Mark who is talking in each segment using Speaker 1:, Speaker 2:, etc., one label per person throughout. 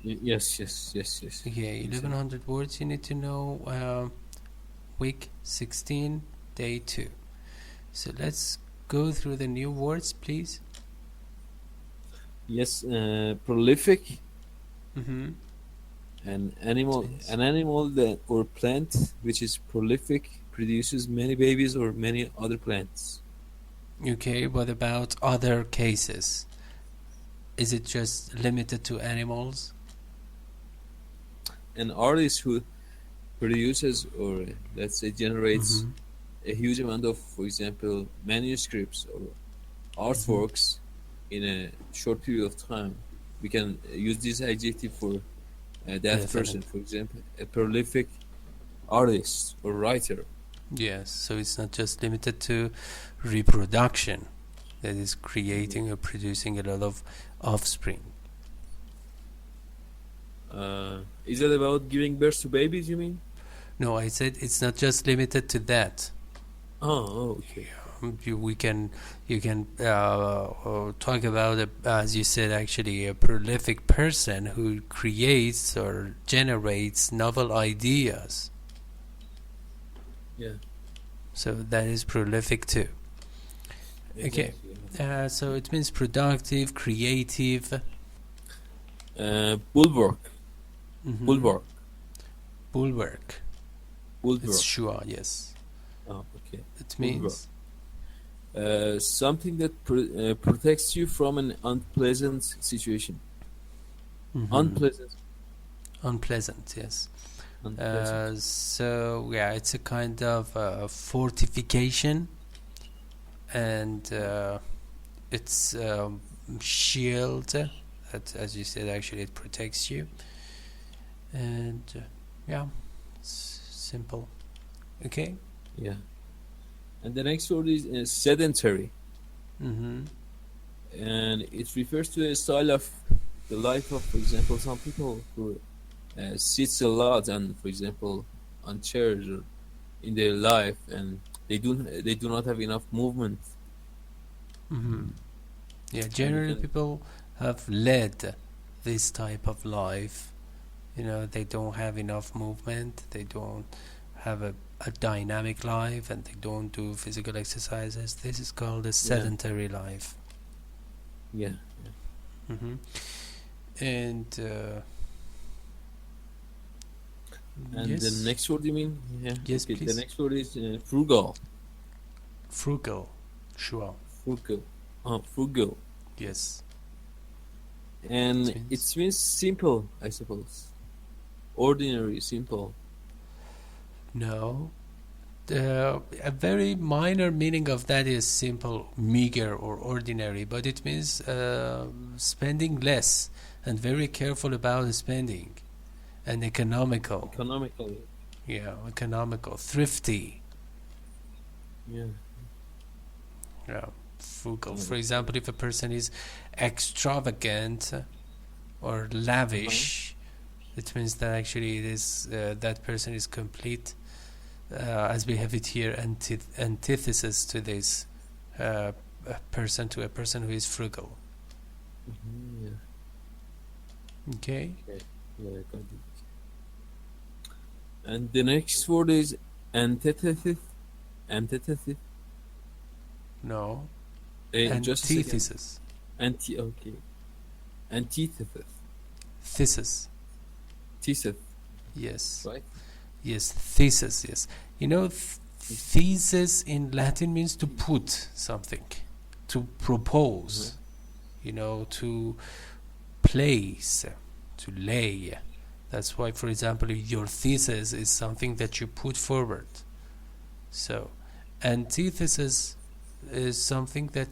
Speaker 1: Yes.
Speaker 2: Okay,
Speaker 1: Exactly.
Speaker 2: 1100 words you need to know. Week 16, day 2. So let's go through the new words, please.
Speaker 1: Yes, prolific,
Speaker 2: Mm-hmm.
Speaker 1: an
Speaker 2: It
Speaker 1: animal,
Speaker 2: means
Speaker 1: an animal that or plant which is prolific produces many babies or many other plants.
Speaker 2: okay. What about other cases? Is it just limited to animals?
Speaker 1: An artist who produces or let's say generates
Speaker 2: Mm-hmm.
Speaker 1: a huge amount of, for example, manuscripts or
Speaker 2: Mm-hmm.
Speaker 1: artworks in a short period of time. We can use this adjective for that person,
Speaker 2: Definitely.
Speaker 1: for example, a prolific artist or writer.
Speaker 2: Yes. So it's not just limited to reproduction. That is
Speaker 1: Yeah.
Speaker 2: creating or producing a lot of offspring.
Speaker 1: Is that about giving birth to babies, you mean?
Speaker 2: No, I said it's not just limited to that.
Speaker 1: Okay.
Speaker 2: We can you can talk about as you said, actually a prolific person who creates or generates novel ideas,
Speaker 1: Yeah,
Speaker 2: so that is prolific too. Okay.
Speaker 1: exactly.
Speaker 2: So it means productive, creative.
Speaker 1: Bulwark,
Speaker 2: Mm-hmm.
Speaker 1: bulwark,
Speaker 2: Bulwark. It's
Speaker 1: bulwark.
Speaker 2: sure, yes.
Speaker 1: Okay,
Speaker 2: It
Speaker 1: bulwark.
Speaker 2: means
Speaker 1: Something that protects you from an unpleasant situation.
Speaker 2: mm-hmm.
Speaker 1: Unpleasant,
Speaker 2: Unpleasant, yes.
Speaker 1: unpleasant.
Speaker 2: So yeah, it's a kind of fortification, and it's shield that, as you said, actually it protects you. And yeah, it's simple. Okay.
Speaker 1: Yeah. And the next word is sedentary,
Speaker 2: Mm-hmm.
Speaker 1: and it refers to a style of the life of, for example, some people who sits a lot and, for example, on chairs or in their life, and they do not have enough movement.
Speaker 2: Mm-hmm. Yeah,
Speaker 1: And we
Speaker 2: generally
Speaker 1: can,
Speaker 2: people have led this type of life. They don't have enough movement, they don't have a dynamic life, and they don't do physical exercises. This is called a
Speaker 1: yeah,
Speaker 2: sedentary life.
Speaker 1: yeah.
Speaker 2: Mm-hmm. And
Speaker 1: And the
Speaker 2: yes,
Speaker 1: next word, you mean? Yeah.
Speaker 2: yes,
Speaker 1: Okay. The
Speaker 2: please.
Speaker 1: next word is frugal.
Speaker 2: Frugal, sure.
Speaker 1: Frugal. Frugal.
Speaker 2: Yes, it
Speaker 1: And it
Speaker 2: means
Speaker 1: means simple, I suppose. Ordinary, simple.
Speaker 2: no. A very minor meaning of that is simple, meager, or ordinary, but it means spending less and very careful about spending, and economical.
Speaker 1: Economical.
Speaker 2: Yeah, economical, thrifty.
Speaker 1: Yeah.
Speaker 2: Yeah, frugal. For
Speaker 1: Okay.
Speaker 2: example, if a person is extravagant or
Speaker 1: Uh-huh.
Speaker 2: lavish, it means that actually it is that person is complete, as we have it here, antithesis to this person, to a person who is frugal.
Speaker 1: Yeah.
Speaker 2: Okay.
Speaker 1: Okay. Yeah, I got it. And the next word is antithesis. Antithesis.
Speaker 2: No.
Speaker 1: Just a second.
Speaker 2: Antithesis.
Speaker 1: Okay. Antithesis.
Speaker 2: Thesis.
Speaker 1: Thesis.
Speaker 2: Yes.
Speaker 1: Right?
Speaker 2: Yes. Thesis. Yes. Thesis in Latin means to put something, to
Speaker 1: Uh-huh.
Speaker 2: propose. To place, to lay. That's why, for example, your thesis is something that you put forward. So, antithesis is something that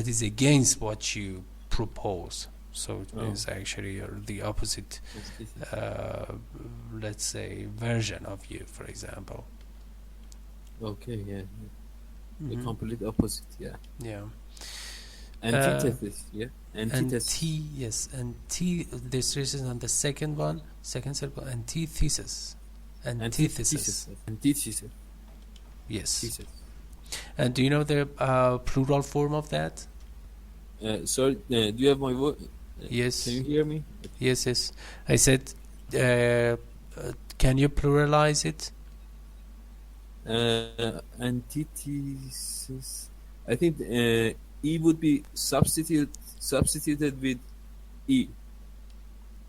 Speaker 2: is against what you propose. So it
Speaker 1: Oh,
Speaker 2: means actually you're the opposite,
Speaker 1: antithesis.
Speaker 2: uh, let's say, version of you, for example.
Speaker 1: Okay, yeah. The
Speaker 2: Mm-hmm.
Speaker 1: complete opposite, yeah.
Speaker 2: Yeah. Uh,
Speaker 1: Antithesis, yeah.
Speaker 2: and
Speaker 1: Antithesis.
Speaker 2: yes, and this is on the second syllable, antithesis.
Speaker 1: Antithesis.
Speaker 2: Antithesis.
Speaker 1: Antithesis.
Speaker 2: Yes.
Speaker 1: Thesis.
Speaker 2: And do you know the plural form of that?
Speaker 1: Sorry, do you have my voice? Can
Speaker 2: Yes,
Speaker 1: you hear me?
Speaker 2: yes. I said, can you pluralize it?
Speaker 1: Antithesis. I think E would be substituted with E.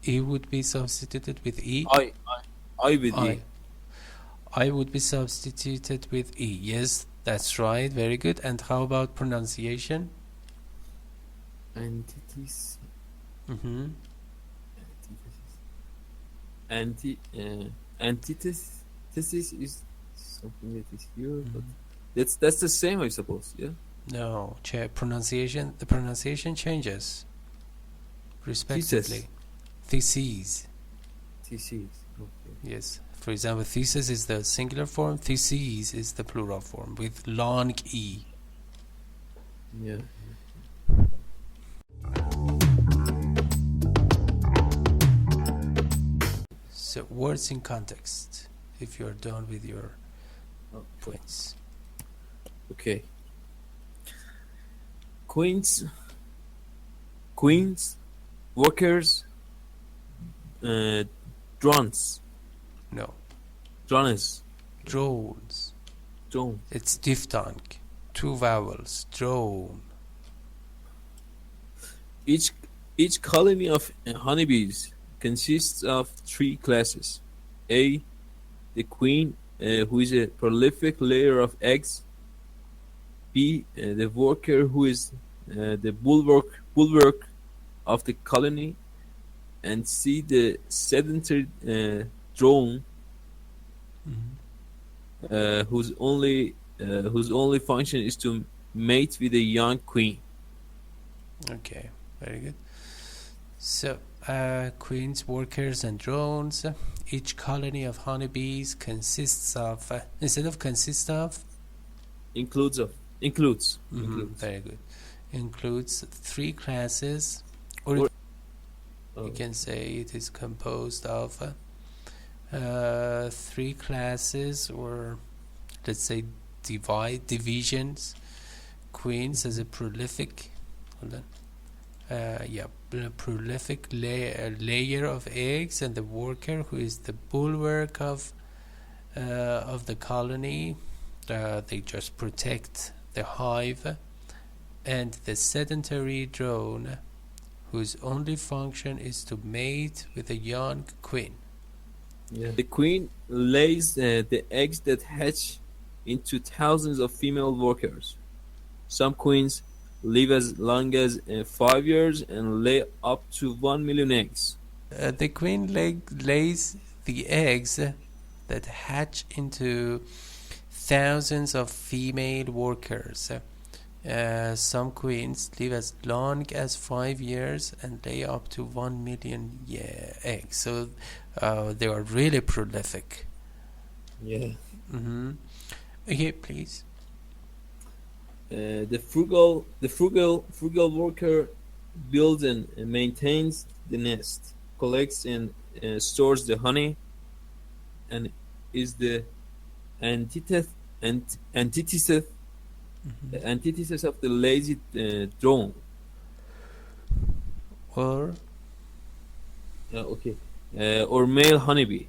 Speaker 2: E would be substituted with E.
Speaker 1: I with E.
Speaker 2: I. I would be substituted with E. Yes, that's right. Very good. And how about pronunciation?
Speaker 1: Antithesis.
Speaker 2: Mm-hmm.
Speaker 1: Antithesis is something that is here, but
Speaker 2: Mm-hmm.
Speaker 1: that's the same, I suppose. Yeah.
Speaker 2: No, pronunciation. The pronunciation changes
Speaker 1: Thesis.
Speaker 2: respectively. Theses.
Speaker 1: Thesis. Okay.
Speaker 2: Yes. For example, thesis is the singular form. Theses is the plural form with long E.
Speaker 1: Yeah.
Speaker 2: So words in context. If you're done with your
Speaker 1: Okay.
Speaker 2: points.
Speaker 1: Okay. Queens, workers, drones,
Speaker 2: No.
Speaker 1: drones,
Speaker 2: Drones.
Speaker 1: drone.
Speaker 2: It's diphthong. Two vowels. Drone.
Speaker 1: Each each colony of honeybees consists of three classes. A, the queen, who is a prolific layer of eggs. B, the worker, who is the bulwark of the colony. And C, the sedentary drone,
Speaker 2: Mhm.
Speaker 1: whose only function is to mate with a young queen.
Speaker 2: Okay, very good. So, queens, workers, and drones. Each colony of honeybees consists of, instead of consists of,
Speaker 1: Includes.
Speaker 2: very good, includes three classes, or
Speaker 1: Or-
Speaker 2: you can say it is composed of three classes, or let's say divisions. Queens as a prolific, hold on. Prolific layer of eggs, and the worker who is the bulwark of the colony. They just protect the hive, and the sedentary drone, whose only function is to mate with a young queen.
Speaker 1: Yeah. The queen lays the eggs that hatch into thousands of female workers. Some queens live as long as 5 years and lay up to 1 million eggs.
Speaker 2: The queen lays the eggs that hatch into thousands of female workers. Some queens live as long as 5 years and lay up to 1 million eggs. So they are really prolific.
Speaker 1: Yeah.
Speaker 2: Mm-hmm. Okay, please.
Speaker 1: The frugal worker builds and maintains the nest, collects and stores the honey, and is the antithesis antithesis
Speaker 2: Mm-hmm.
Speaker 1: antithesis of the lazy drone.
Speaker 2: Or
Speaker 1: Okay. Or male honeybee,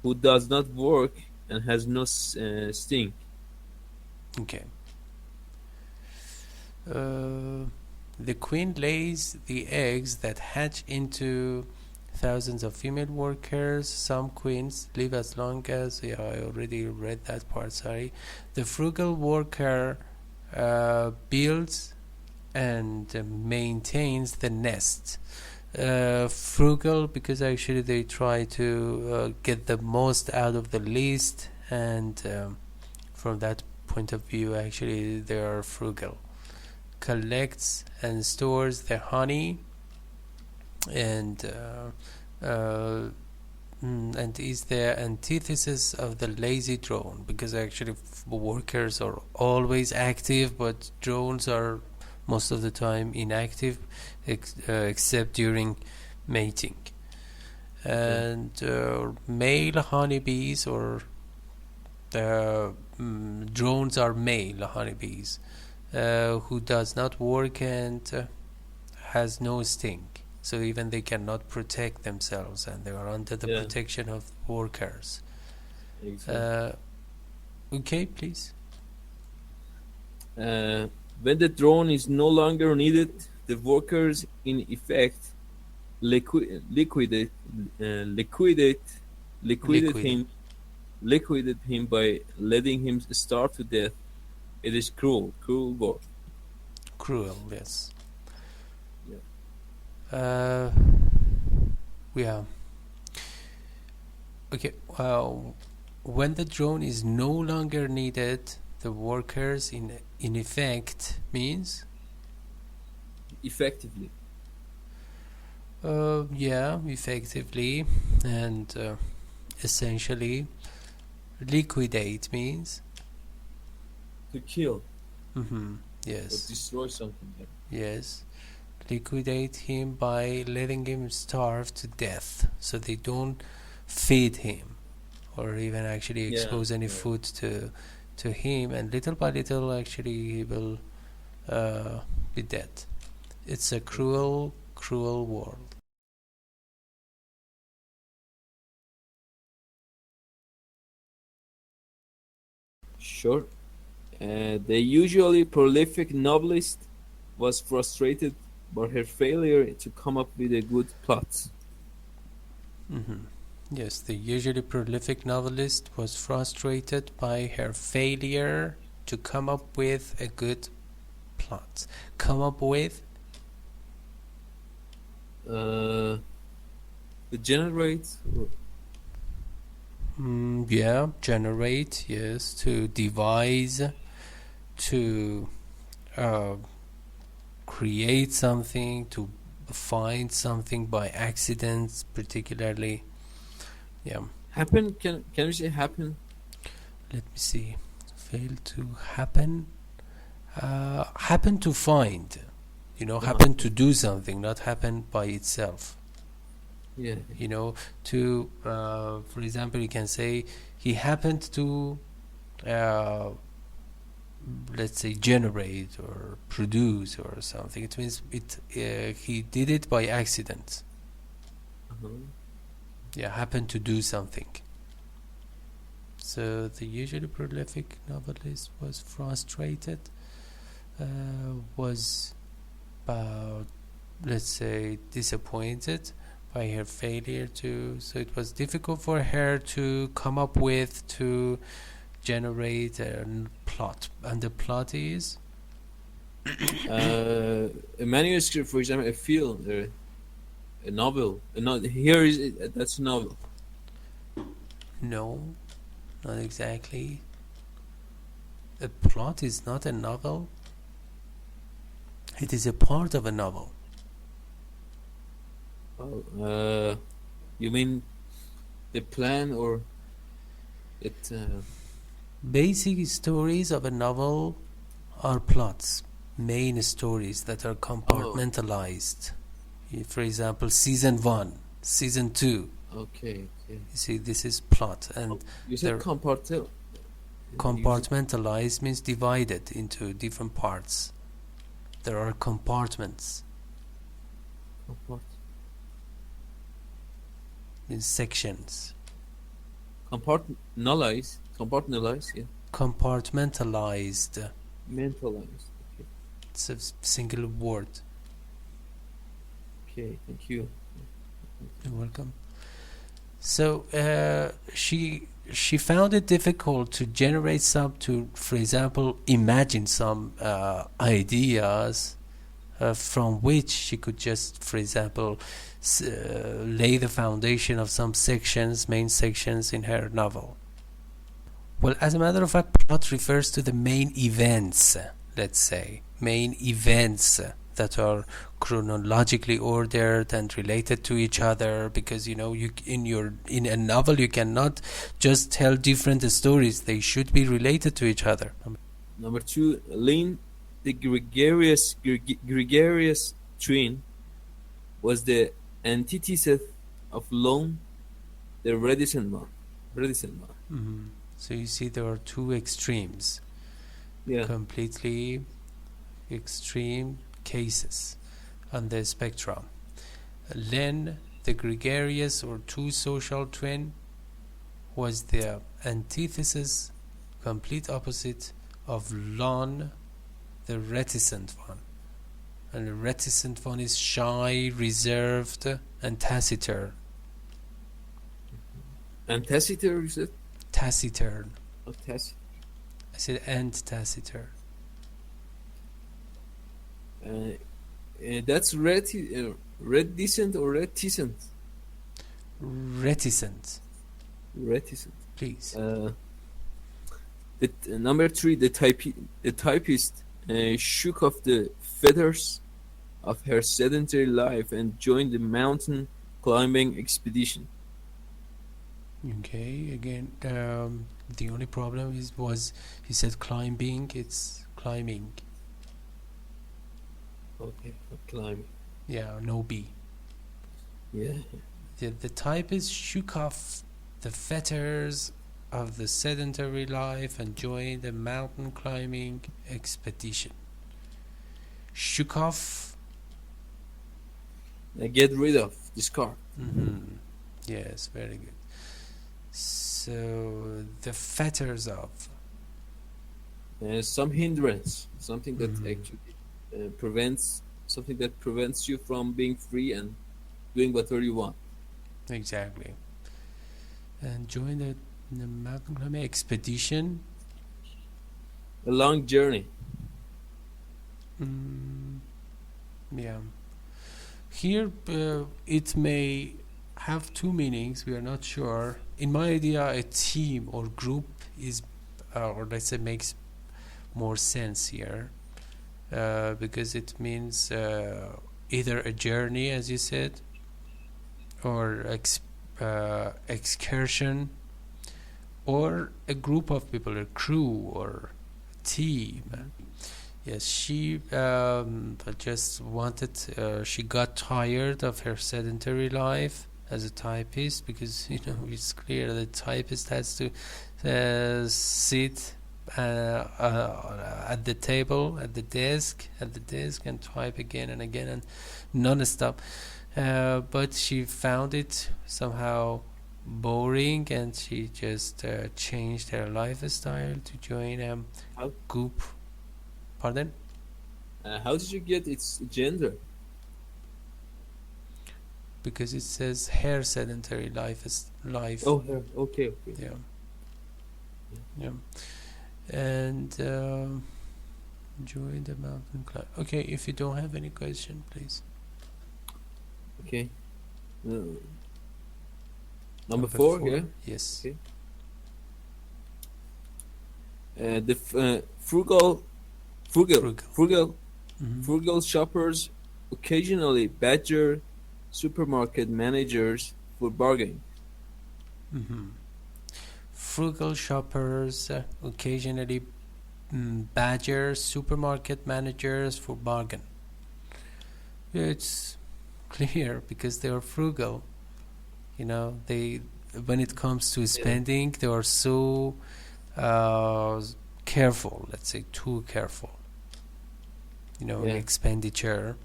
Speaker 1: who does not work and has no sting.
Speaker 2: okay. The queen lays the eggs that hatch into thousands of female workers. Some queens live as long as, I already read that part, sorry. The frugal worker builds and maintains the nest. Frugal because actually they try to get the most out of the least, and from that point of view actually they are frugal. Collects and stores the honey, and is the antithesis of the lazy drone, because actually workers are always active, but drones are most of the time inactive, except during mating. And male honeybees, or drones are male honeybees, who does not work and has no sting. So even they cannot protect themselves, and they are under the
Speaker 1: Yeah,
Speaker 2: protection of workers.
Speaker 1: exactly.
Speaker 2: Okay, please.
Speaker 1: Uh, when the drone is no longer needed, the workers in effect liquidate, uh, liquidate, liquidate
Speaker 2: Liquid.
Speaker 1: him, liquidate him by letting him starve to death. It is cruel, cruel work.
Speaker 2: Cruel, yes.
Speaker 1: Yeah.
Speaker 2: Uh, yeah. Okay. When the drone is no longer needed, the workers in effect means
Speaker 1: Effectively,
Speaker 2: yeah, effectively and essentially. Liquidate means
Speaker 1: to kill
Speaker 2: mm-hmm.
Speaker 1: or
Speaker 2: Yes,
Speaker 1: destroy something. Yeah.
Speaker 2: yes. Liquidate him by letting him starve to death, so they don't feed him or even actually
Speaker 1: Yeah,
Speaker 2: expose any
Speaker 1: yeah.
Speaker 2: food to him, and little by little actually he will uh, be dead. It's a cruel, cruel world.
Speaker 1: Sure. The usually prolific novelist was frustrated by her failure to come up with a good plot.
Speaker 2: Mm-hmm. Yes, the usually prolific novelist was frustrated by her failure to come up with a good plot. Come up with
Speaker 1: Uh, the generate.
Speaker 2: yeah, generate, yes, to devise, to uh, create something, to find something by accident, particularly. Yeah,
Speaker 1: Happen? Can we say happen?
Speaker 2: let me see. Fail to happen. Happen to find. Happen
Speaker 1: Okay.
Speaker 2: to do something, not happen by itself.
Speaker 1: Yeah.
Speaker 2: To for example, you can say he happened to uh, let's say generate or produce or something. It means he did it by accident.
Speaker 1: Uh-huh.
Speaker 2: Yeah, happened to do something. So the usually prolific novelist was frustrated, was let's say disappointed by her failure to, so it was difficult for her to come up with, to generate a plot, and the plot is
Speaker 1: A manuscript, for example, a film, a novel. Here is that's a novel.
Speaker 2: no, not exactly. A plot is not a novel. It is a part of a novel.
Speaker 1: Oh, you mean the plan or it?
Speaker 2: Basic stories of a novel are plots, main stories that are
Speaker 1: Oh,
Speaker 2: compartmentalized. For example, season 1, season 2.
Speaker 1: okay, okay.
Speaker 2: You see, this is plot, and
Speaker 1: You said
Speaker 2: they're
Speaker 1: compartment. Use
Speaker 2: compartmentalized means divided into different parts. There are compartments
Speaker 1: compart
Speaker 2: in sections.
Speaker 1: compartmentalize. Yeah.
Speaker 2: Compartmentalized.
Speaker 1: Mentalize. Okay.
Speaker 2: It's a single word.
Speaker 1: Okay. Thank you.
Speaker 2: You're welcome. So she found it difficult to generate some, to, for example, imagine some ideas from which she could just, for example, lay the foundation of some sections, main sections in her novel. Well, as a matter of fact, plot refers to the main events, let's say, main events that are chronologically ordered and related to each other, because you in a novel you cannot just tell different stories, they should be related to each other.
Speaker 1: Number two, lean. The gregarious train was the antithesis of lone, the reticent one. Reticent one.
Speaker 2: Mhm. So you see there are two extremes,
Speaker 1: Yeah.
Speaker 2: completely extreme cases on the spectrum. Len, the gregarious or too social twin, was the antithesis, complete opposite of Lon, the reticent one. And the reticent one is shy, reserved, and taciturn.
Speaker 1: And taciturn, you said?
Speaker 2: Taciturn.
Speaker 1: Oh, taciturn.
Speaker 2: I said and taciturn.
Speaker 1: That's reticent or reticent?
Speaker 2: Reticent.
Speaker 1: Reticent.
Speaker 2: Please.
Speaker 1: Number 3, the typist shook off the feathers of her sedentary life and joined the mountain climbing expedition.
Speaker 2: Okay, again, the only problem was he said climbing, it's climbing.
Speaker 1: Okay, climbing.
Speaker 2: Yeah, no B.
Speaker 1: Yeah.
Speaker 2: The typist shook off the fetters of the sedentary life and joined the mountain climbing expedition. Shook off.
Speaker 1: Get rid of, discard.
Speaker 2: Mm-hmm. Yes, very good. So the fetters of
Speaker 1: Some hindrance, something that
Speaker 2: Mhm.
Speaker 1: actually prevents you from being free and doing whatever you want.
Speaker 2: exactly, and join the mountain climbing expedition.
Speaker 1: A long journey.
Speaker 2: Yeah, here it may have two meanings. We are not sure. In my idea, a team or group is, or let's say, makes more sense here because it means either a journey, as you said, or excursion, or a group of people, a crew or a team. Yes, she just wanted, she got tired of her sedentary life as a typist because, it's clear that typist has to sit at the table, at the desk, and type again and again and non-stop. But she found it somehow boring and she just changed her lifestyle to join a
Speaker 1: How,
Speaker 2: group. Pardon?
Speaker 1: how did you get its gender?
Speaker 2: Because it says her sedentary life is life.
Speaker 1: Oh, her. Okay.
Speaker 2: Yeah. Yeah. And join the mountain climb. Okay, if you don't have any question, please.
Speaker 1: Okay. Number 4, yeah.
Speaker 2: Yes.
Speaker 1: Okay. The frugal
Speaker 2: Mhm.
Speaker 1: frugal shoppers occasionally badger supermarket managers for bargaining.
Speaker 2: Mhm. Frugal shoppers occasionally badger supermarket managers for bargain. Yeah, it's clear because they are frugal. They, when it comes to spending, they are so careful. Let's say too careful. In expenditure.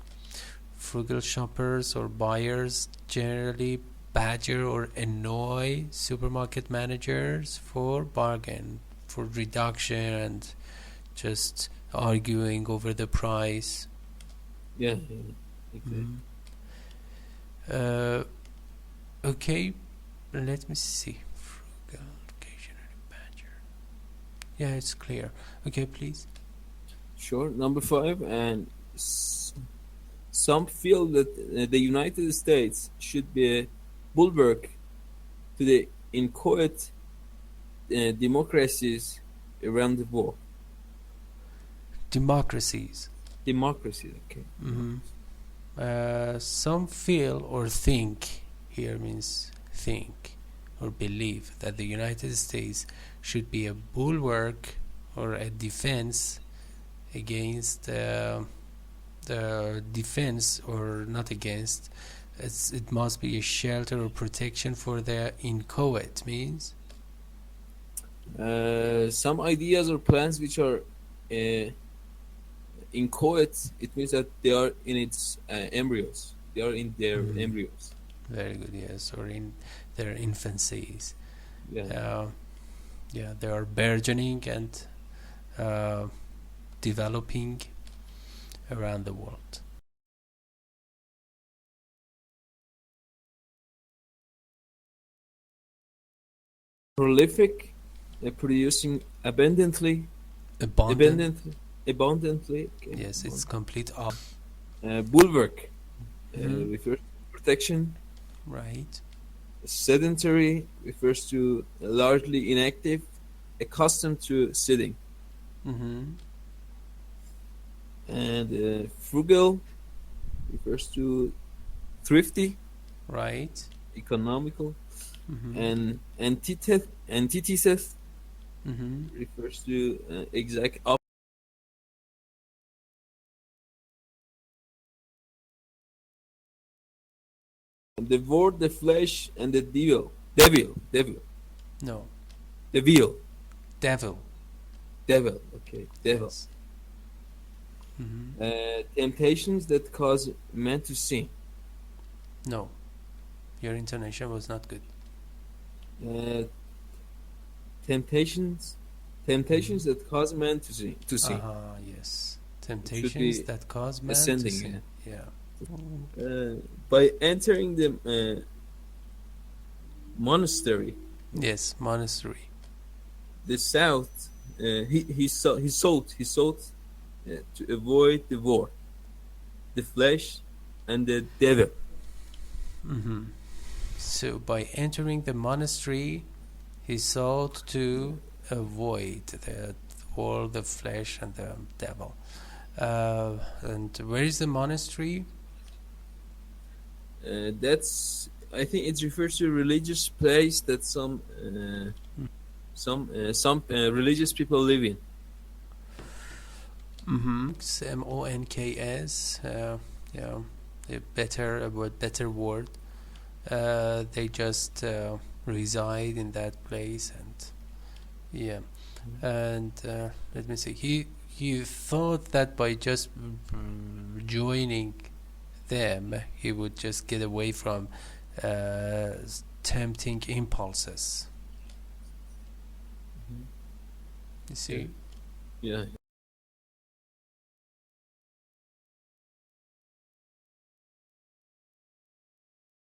Speaker 2: Frugal shoppers or buyers generally badger or annoy supermarket managers for bargain, for reduction, and just arguing over the price.
Speaker 1: Yeah. Exactly.
Speaker 2: Okay, let me see. Frugal, occasionally badger. Yeah, it's clear. Okay, please.
Speaker 1: Sure. Number 5, and some feel that the United States should be a bulwark to the inchoate democracies around the world.
Speaker 2: Democracies.
Speaker 1: Democracy, okay.
Speaker 2: Some feel or think, here means think or believe, that the United States should be a bulwark or a defense against the defense, or not against, it must be a shelter or protection for the inchoate, means
Speaker 1: Some ideas or plans which are inchoate, it means that they are in its embryos. They are in their
Speaker 2: Mm.
Speaker 1: embryos.
Speaker 2: Very good. Yes, or in their infancies.
Speaker 1: Yeah.
Speaker 2: Yeah, they are burgeoning and developing around the world.
Speaker 1: Prolific, producing abundantly,
Speaker 2: Abundant.
Speaker 1: abundantly, abundantly. Okay.
Speaker 2: Yes, it's complete up.
Speaker 1: Bulwark,
Speaker 2: Mhm.
Speaker 1: refers to protection.
Speaker 2: Right.
Speaker 1: Sedentary refers to largely inactive, accustomed to sitting.
Speaker 2: Mm-hmm.
Speaker 1: And frugal refers to thrifty,
Speaker 2: Right.
Speaker 1: economical.
Speaker 2: Mm-hmm.
Speaker 1: And antithesis
Speaker 2: Mm-hmm.
Speaker 1: refers to exact opposite. The word, the flesh, and the devil,
Speaker 2: No.
Speaker 1: devil,
Speaker 2: Devil.
Speaker 1: devil. Okay, devil.
Speaker 2: Yes. Mm-hmm.
Speaker 1: Temptations that cause man to sin.
Speaker 2: No. Your intonation was not good.
Speaker 1: Uh, temptations, temptations
Speaker 2: Mm-hmm.
Speaker 1: that cause man to sin. To sin.
Speaker 2: Yes.
Speaker 1: It should
Speaker 2: Temptations
Speaker 1: be
Speaker 2: that cause man to
Speaker 1: ascending.
Speaker 2: sin. Yeah.
Speaker 1: By entering the monastery,
Speaker 2: Yes, monastery.
Speaker 1: the south, he sought to avoid the war, the flesh, and the devil.
Speaker 2: Mm-hmm. So by entering the monastery, he sought to avoid the world, the flesh, and the devil. And where is the monastery?
Speaker 1: That's, I think it refers to a religious place that some religious people live in.
Speaker 2: Mm-hmm. Monks. Yeah, a better word. They just reside in that place, and yeah. And let me see. He thought that by just joining them, he would just get away from tempting impulses. You
Speaker 1: Yeah.
Speaker 2: see?
Speaker 1: Yeah.